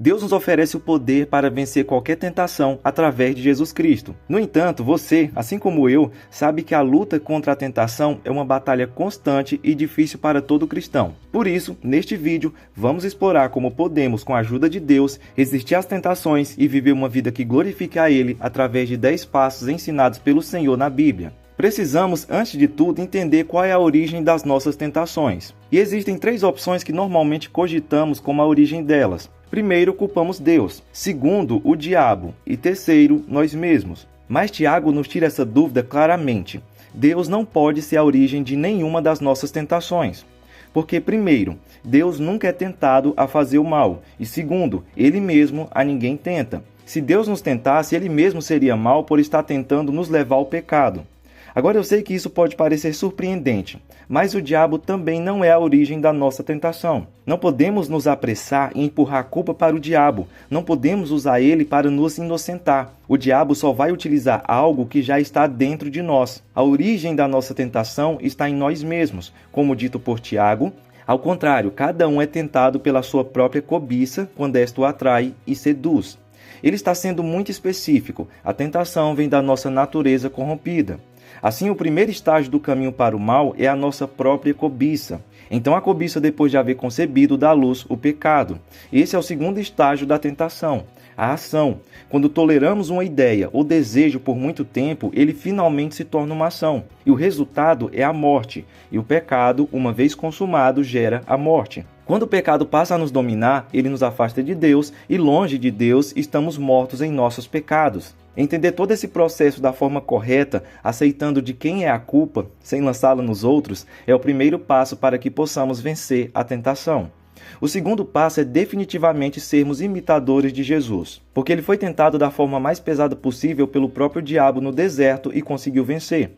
Deus nos oferece o poder para vencer qualquer tentação através de Jesus Cristo. No entanto, você, assim como eu, sabe que a luta contra a tentação é uma batalha constante e difícil para todo cristão. Por isso, neste vídeo, vamos explorar como podemos, com a ajuda de Deus, resistir às tentações e viver uma vida que glorifique a Ele através de 10 passos ensinados pelo Senhor na Bíblia. Precisamos, antes de tudo, entender qual é a origem das nossas tentações. E existem 3 opções que normalmente cogitamos como a origem delas. Primeiro, culpamos Deus. Segundo, o diabo. E terceiro, nós mesmos. Mas Tiago nos tira essa dúvida claramente. Deus não pode ser a origem de nenhuma das nossas tentações. Porque, primeiro, Deus nunca é tentado a fazer o mal. E segundo, Ele mesmo a ninguém tenta. Se Deus nos tentasse, Ele mesmo seria mal por estar tentando nos levar ao pecado. Agora eu sei que isso pode parecer surpreendente, mas o diabo também não é a origem da nossa tentação. Não podemos nos apressar e empurrar a culpa para o diabo, não podemos usar ele para nos inocentar. O diabo só vai utilizar algo que já está dentro de nós. A origem da nossa tentação está em nós mesmos, como dito por Tiago. Ao contrário, cada um é tentado pela sua própria cobiça quando esta o atrai e seduz. Ele está sendo muito específico, a tentação vem da nossa natureza corrompida. Assim, o primeiro estágio do caminho para o mal é a nossa própria cobiça. Então, a cobiça, depois de haver concebido, dá à luz o pecado. Esse é o segundo estágio da tentação, a ação. Quando toleramos uma ideia ou desejo por muito tempo, ele finalmente se torna uma ação. E o resultado é a morte. E o pecado, uma vez consumado, gera a morte. Quando o pecado passa a nos dominar, ele nos afasta de Deus e, longe de Deus, estamos mortos em nossos pecados. Entender todo esse processo da forma correta, aceitando de quem é a culpa, sem lançá-la nos outros, é o primeiro passo para que possamos vencer a tentação. O segundo passo é definitivamente sermos imitadores de Jesus, porque ele foi tentado da forma mais pesada possível pelo próprio diabo no deserto e conseguiu vencer.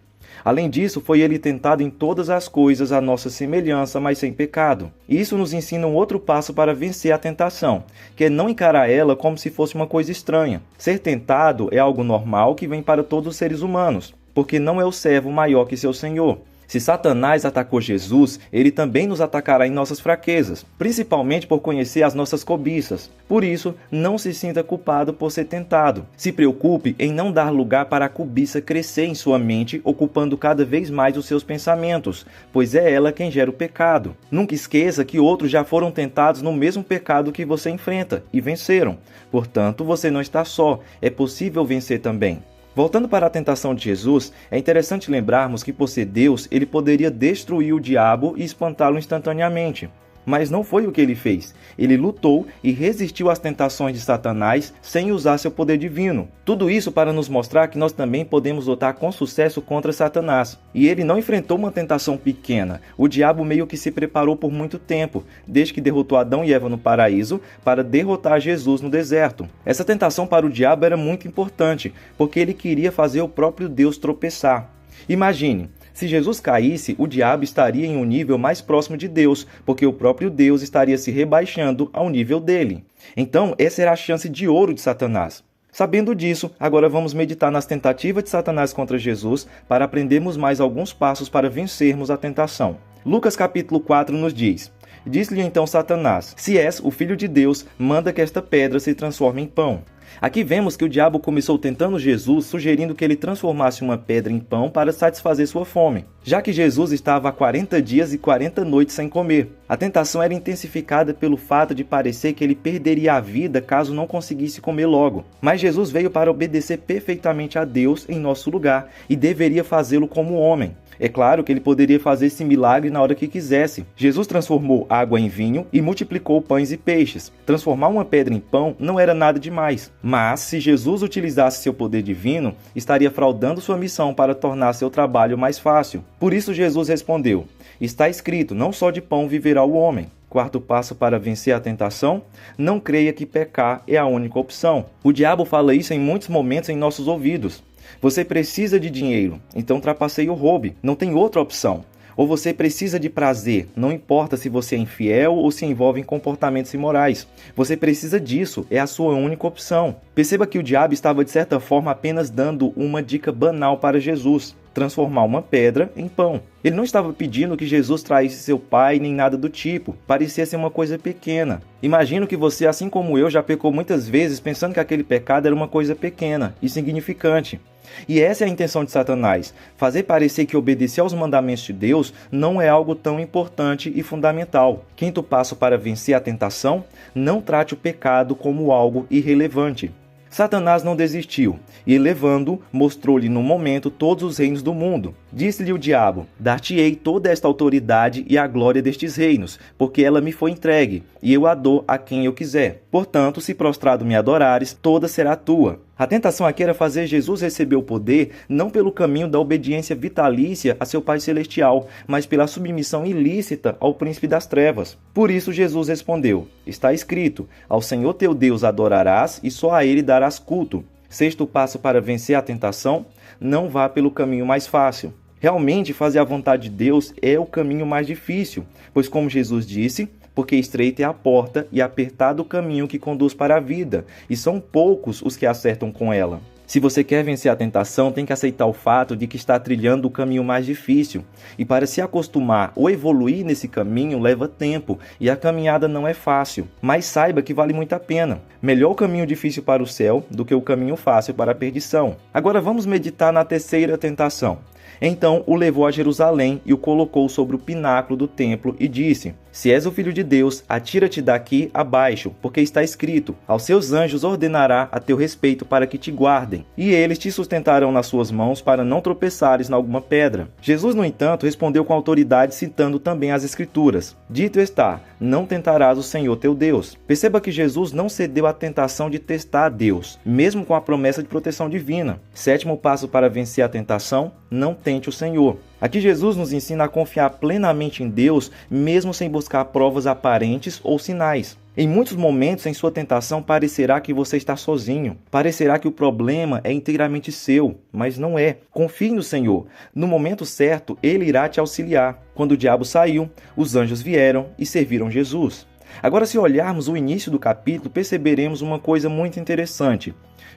Além disso, foi ele tentado em todas as coisas à nossa semelhança, mas sem pecado. E isso nos ensina um outro passo para vencer a tentação, que é não encarar ela como se fosse uma coisa estranha. Ser tentado é algo normal que vem para todos os seres humanos, porque não é o servo maior que seu Senhor. Se Satanás atacou Jesus, ele também nos atacará em nossas fraquezas, principalmente por conhecer as nossas cobiças. Por isso, não se sinta culpado por ser tentado. Se preocupe em não dar lugar para a cobiça crescer em sua mente, ocupando cada vez mais os seus pensamentos, pois é ela quem gera o pecado. Nunca esqueça que outros já foram tentados no mesmo pecado que você enfrenta e venceram. Portanto, você não está só, é possível vencer também. Voltando para a tentação de Jesus, é interessante lembrarmos que por ser Deus, ele poderia destruir o diabo e espantá-lo instantaneamente. Mas não foi o que ele fez. Ele lutou e resistiu às tentações de Satanás sem usar seu poder divino. Tudo isso para nos mostrar que nós também podemos lutar com sucesso contra Satanás. E ele não enfrentou uma tentação pequena. O diabo meio que se preparou por muito tempo, desde que derrotou Adão e Eva no paraíso, para derrotar Jesus no deserto. Essa tentação para o diabo era muito importante, porque ele queria fazer o próprio Deus tropeçar. Imagine, se Jesus caísse, o diabo estaria em um nível mais próximo de Deus, porque o próprio Deus estaria se rebaixando ao nível dele. Então, essa era a chance de ouro de Satanás. Sabendo disso, agora vamos meditar nas tentativas de Satanás contra Jesus para aprendermos mais alguns passos para vencermos a tentação. Lucas capítulo 4 nos diz: Disse-lhe então Satanás: Se és o Filho de Deus, manda que esta pedra se transforme em pão. Aqui vemos que o diabo começou tentando Jesus, sugerindo que ele transformasse uma pedra em pão para satisfazer sua fome, já que Jesus estava há 40 dias e 40 noites sem comer. A tentação era intensificada pelo fato de parecer que ele perderia a vida caso não conseguisse comer logo. Mas Jesus veio para obedecer perfeitamente a Deus em nosso lugar e deveria fazê-lo como homem. É claro que ele poderia fazer esse milagre na hora que quisesse. Jesus transformou água em vinho e multiplicou pães e peixes. Transformar uma pedra em pão não era nada demais. Mas, se Jesus utilizasse seu poder divino, estaria fraudando sua missão para tornar seu trabalho mais fácil. Por isso Jesus respondeu: Está escrito, não só de pão viverá o homem. Quarto passo para vencer a tentação: não creia que pecar é a única opção. O diabo fala isso em muitos momentos em nossos ouvidos. Você precisa de dinheiro, então trapaceie ou roube, não tem outra opção. Ou você precisa de prazer, não importa se você é infiel ou se envolve em comportamentos imorais. Você precisa disso, é a sua única opção. Perceba que o diabo estava de certa forma apenas dando uma dica banal para Jesus. transformar uma pedra em pão. Ele não estava pedindo que Jesus traísse seu pai nem nada do tipo. Parecia ser uma coisa pequena. Imagino que você, assim como eu, já pecou muitas vezes pensando que aquele pecado era uma coisa pequena, insignificante. E essa é a intenção de Satanás, fazer parecer que obedecer aos mandamentos de Deus não é algo tão importante e fundamental. Quinto passo para vencer a tentação: não trate o pecado como algo irrelevante. Satanás não desistiu, e levando, mostrou-lhe no momento todos os reinos do mundo. Disse-lhe o diabo: dar-te-ei toda esta autoridade e a glória destes reinos, porque ela me foi entregue, e eu a dou a quem eu quiser. Portanto, se prostrado me adorares, toda será tua. A tentação aqui era fazer Jesus receber o poder não pelo caminho da obediência vitalícia a seu Pai Celestial, mas pela submissão ilícita ao príncipe das trevas. Por isso Jesus respondeu: está escrito, ao Senhor teu Deus adorarás e só a ele darás culto. Sexto passo para vencer a tentação: não vá pelo caminho mais fácil. Realmente fazer a vontade de Deus é o caminho mais difícil, pois como Jesus disse, porque estreita é a porta e apertado o caminho que conduz para a vida, e são poucos os que acertam com ela. Se você quer vencer a tentação, tem que aceitar o fato de que está trilhando o caminho mais difícil. E para se acostumar ou evoluir nesse caminho leva tempo, e a caminhada não é fácil. Mas saiba que vale muito a pena. Melhor o caminho difícil para o céu do que o caminho fácil para a perdição. Agora vamos meditar na terceira tentação. Então o levou a Jerusalém e o colocou sobre o pináculo do templo e disse: se és o Filho de Deus, atira-te daqui abaixo, porque está escrito: aos seus anjos ordenará a teu respeito para que te guardem, e eles te sustentarão nas suas mãos para não tropeçares em alguma pedra. Jesus, no entanto, respondeu com autoridade, citando também as Escrituras: dito está, não tentarás o Senhor teu Deus. Perceba que Jesus não cedeu à tentação de testar a Deus, mesmo com a promessa de proteção divina. Sétimo passo para vencer a tentação: não tente o Senhor. Aqui Jesus nos ensina a confiar plenamente em Deus, mesmo sem buscar provas aparentes ou sinais. Em muitos momentos em sua tentação parecerá que você está sozinho, parecerá que o problema é inteiramente seu, mas não é. Confie no Senhor. No momento certo, Ele irá te auxiliar. Quando o diabo saiu, os anjos vieram e serviram Jesus. Agora, se olharmos o início do capítulo, perceberemos uma coisa muito interessante.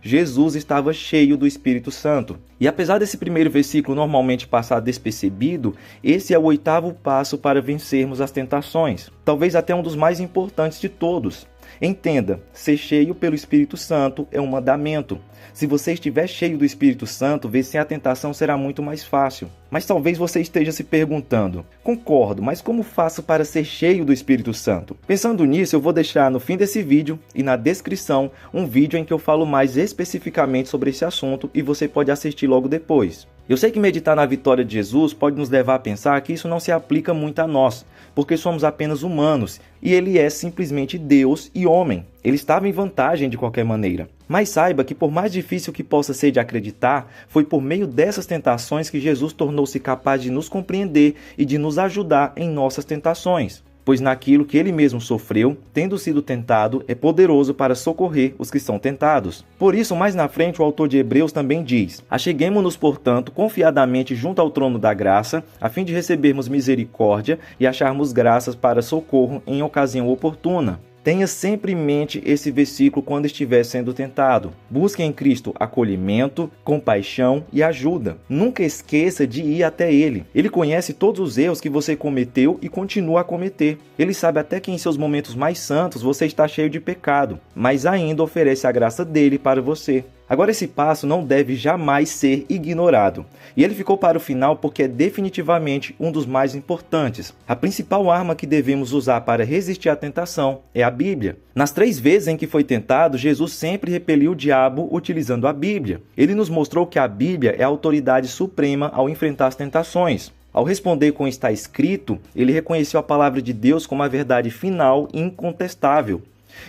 Jesus estava cheio do Espírito Santo. E apesar desse primeiro versículo normalmente passar despercebido, esse é o oitavo passo para vencermos as tentações. Talvez até um dos mais importantes de todos. Entenda, ser cheio pelo Espírito Santo é um mandamento. Se você estiver cheio do Espírito Santo, vencer a tentação será muito mais fácil. Mas talvez você esteja se perguntando: concordo, mas como faço para ser cheio do Espírito Santo? Pensando nisso, eu vou deixar no fim desse vídeo e na descrição um vídeo em que eu falo mais especificamente sobre esse assunto e você pode assistir logo depois. Eu sei que meditar na vitória de Jesus pode nos levar a pensar que isso não se aplica muito a nós, porque somos apenas humanos e Ele é simplesmente Deus e homem. Ele estava em vantagem de qualquer maneira. Mas saiba que por mais difícil que possa ser de acreditar, foi por meio dessas tentações que Jesus tornou-se capaz de nos compreender e de nos ajudar em nossas tentações. Pois naquilo que ele mesmo sofreu, tendo sido tentado, é poderoso para socorrer os que são tentados. Por isso, mais na frente, o autor de Hebreus também diz: acheguemo-nos, portanto, confiadamente junto ao trono da graça, a fim de recebermos misericórdia e acharmos graças para socorro em ocasião oportuna. Tenha sempre em mente esse versículo quando estiver sendo tentado. Busque em Cristo acolhimento, compaixão e ajuda. Nunca esqueça de ir até Ele. Ele conhece todos os erros que você cometeu e continua a cometer. Ele sabe até que em seus momentos mais santos você está cheio de pecado, mas ainda oferece a graça dele para você. Agora, esse passo não deve jamais ser ignorado. E ele ficou para o final porque é definitivamente um dos mais importantes. A principal arma que devemos usar para resistir à tentação é a Bíblia. Nas 3 vezes em que foi tentado, Jesus sempre repeliu o diabo utilizando a Bíblia. Ele nos mostrou que a Bíblia é a autoridade suprema ao enfrentar as tentações. Ao responder com está escrito, ele reconheceu a palavra de Deus como a verdade final e incontestável.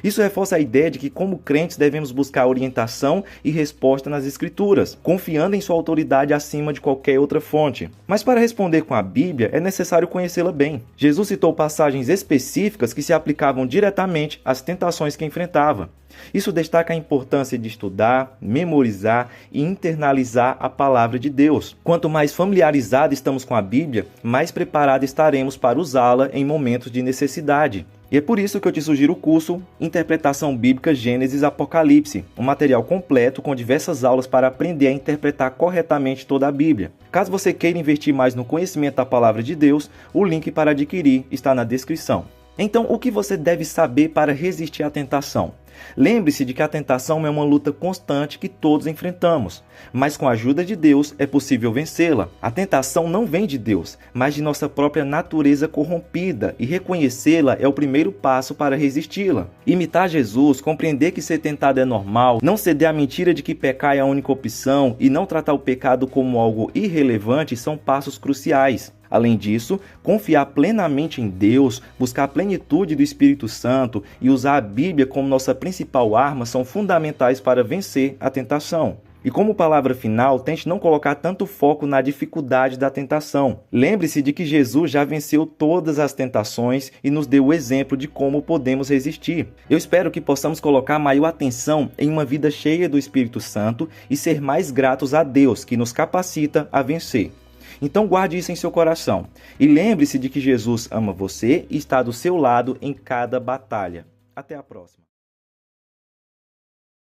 Isso reforça a ideia de que, como crentes, devemos buscar orientação e resposta nas Escrituras, confiando em sua autoridade acima de qualquer outra fonte. Mas para responder com a Bíblia, é necessário conhecê-la bem. Jesus citou passagens específicas que se aplicavam diretamente às tentações que enfrentava. Isso destaca a importância de estudar, memorizar e internalizar a palavra de Deus. Quanto mais familiarizados estamos com a Bíblia, mais preparados estaremos para usá-la em momentos de necessidade. E é por isso que eu te sugiro o curso Interpretação Bíblica Gênesis Apocalipse, um material completo com diversas aulas para aprender a interpretar corretamente toda a Bíblia. Caso você queira investir mais no conhecimento da Palavra de Deus, o link para adquirir está na descrição. Então, o que você deve saber para resistir à tentação? Lembre-se de que a tentação é uma luta constante que todos enfrentamos, mas com a ajuda de Deus é possível vencê-la. A tentação não vem de Deus, mas de nossa própria natureza corrompida, e reconhecê-la é o primeiro passo para resisti-la. Imitar Jesus, compreender que ser tentado é normal, não ceder à mentira de que pecar é a única opção e não tratar o pecado como algo irrelevante são passos cruciais. Além disso, confiar plenamente em Deus, buscar a plenitude do Espírito Santo e usar a Bíblia como nossa principal arma são fundamentais para vencer a tentação. E como palavra final, tente não colocar tanto foco na dificuldade da tentação. Lembre-se de que Jesus já venceu todas as tentações e nos deu o exemplo de como podemos resistir. Eu espero que possamos colocar maior atenção em uma vida cheia do Espírito Santo e ser mais gratos a Deus, que nos capacita a vencer. Então guarde isso em seu coração. E lembre-se de que Jesus ama você e está do seu lado em cada batalha. Até a próxima.